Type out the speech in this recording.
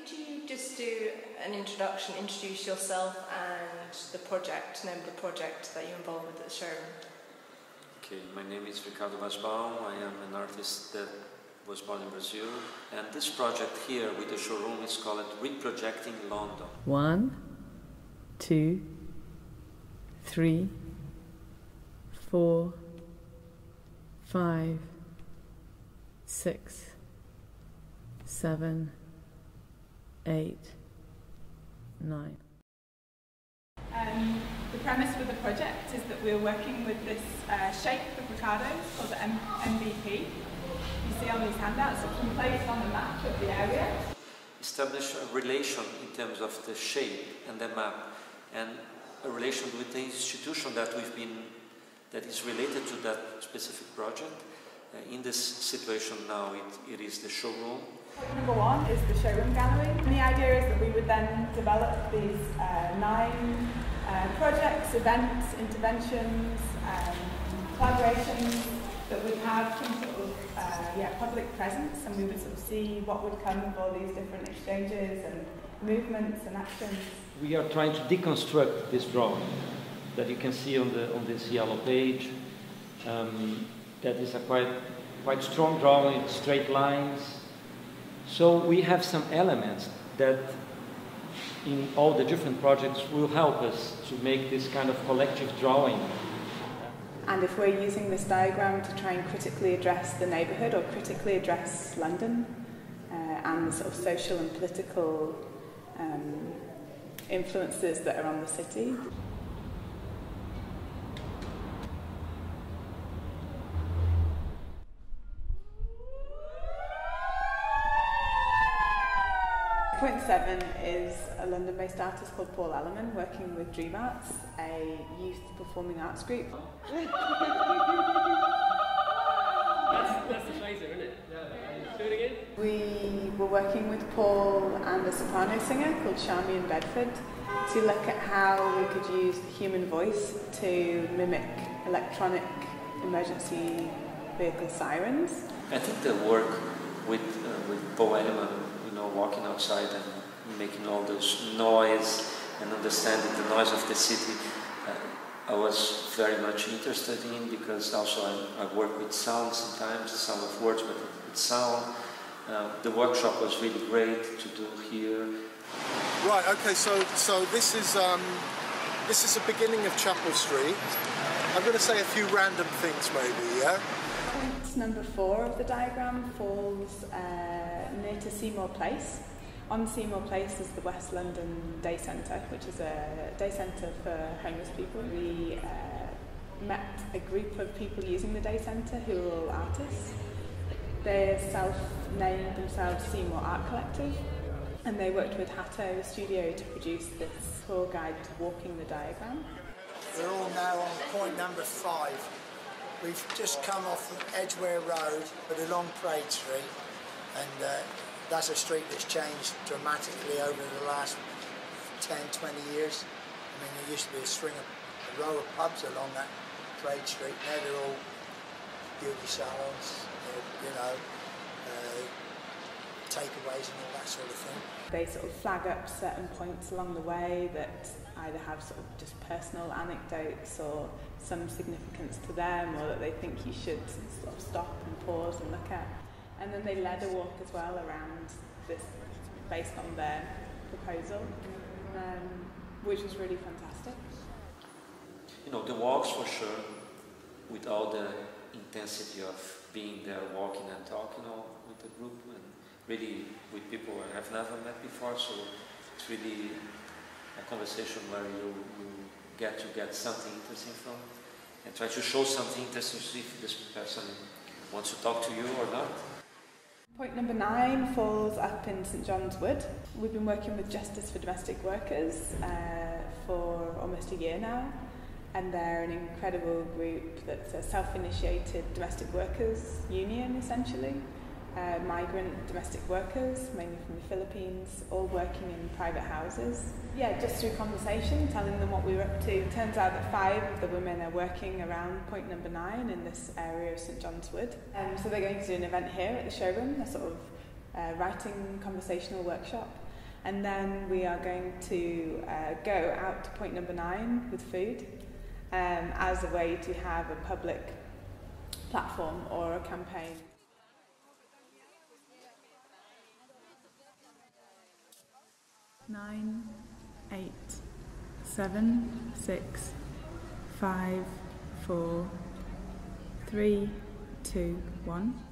could you just do an introduction, introduce yourself and the project, name of the project that you're involved with at the showroom? Okay, my name is Ricardo Basbaum. I am an artist that was born in Brazil, and this project here with the showroom is called Reprojecting London. 1, 2, 3, 4, 5, 6, 7, 8, 9. The premise for the project is that we're working with this shape of Ricardo's called the MVP. You see on these handouts, it's been placed on the map of the area. Establish a relation in terms of the shape and the map, and a relation with the institution that is related to that specific project. In this situation now, it is the showroom. Number 1 is the showroom gallery. And the idea is that we would then develop these 9 projects, events, interventions, collaborations that would have some sort of public presence, and we would sort of see what would come of all these different exchanges and movements and actions. We are trying to deconstruct this drawing that you can see on this yellow page. That is a quite strong drawing, straight lines. So we have some elements that in all the different projects will help us to make this kind of collective drawing. And if we're using this diagram to try and critically address the neighbourhood or critically address London and the sort of social and political influences that are on the city. Point 7 is a London-based artist called Paul Ellerman working with Dream Arts, a youth performing arts group. That's the phaser, isn't it? Yeah. Do it again. We were working with Paul and a soprano singer called Charmian Bedford to look at how we could use the human voice to mimic electronic emergency vehicle sirens. I think the work with Paul Ellerman, walking outside and making all this noise and understanding the noise of the city, I was very much interested in, because also I work with sound sometimes, the sound of words, but with sound. The workshop was really great to do here. Right, okay, so this is the beginning of Chapel Street. I'm going to say a few random things maybe, yeah? Point number 4 of the diagram falls near to Seymour Place. On Seymour Place is the West London Day Centre, which is a day centre for homeless people. We met a group of people using the day centre who are all artists. They self-named themselves Seymour Art Collective, and they worked with Hatto Studio to produce this tour guide to walking the diagram. We're all now on point number 5. We've just come off Edgware Road but along Parade Street, and that's a street that's changed dramatically over the last 10, 20 years. I mean, there used to be a row of pubs along that Parade Street. Now they're all beauty salons, takeaways and all that sort of thing. They sort of flag up certain points along the way that either have sort of just personal anecdotes or some significance to them, or that they think you should sort of stop and pause and look at. And then they led a walk as well around this based on their proposal, which was really fantastic. The walks for sure, with all the intensity of being there, walking and talking with the group, and really with people I have never met before, so it's really a conversation where you get something interesting from, and try to show something interesting to see if this person wants to talk to you or not. Point number 9 falls up in St John's Wood. We've been working with Justice for Domestic Workers for almost a year now, and they're an incredible group that's a self-initiated domestic workers union, essentially. Migrant domestic workers, mainly from the Philippines, all working in private houses. Yeah, just through conversation, telling them what we were up to. It turns out that 5 of the women are working around point number 9 in this area of St John's Wood. So they're going to do an event here at the showroom, a sort of writing conversational workshop. And then we are going to go out to point number 9 with food as a way to have a public platform or a campaign. Nine, 8, 7, 6, 5, 4, 3, 2, 1.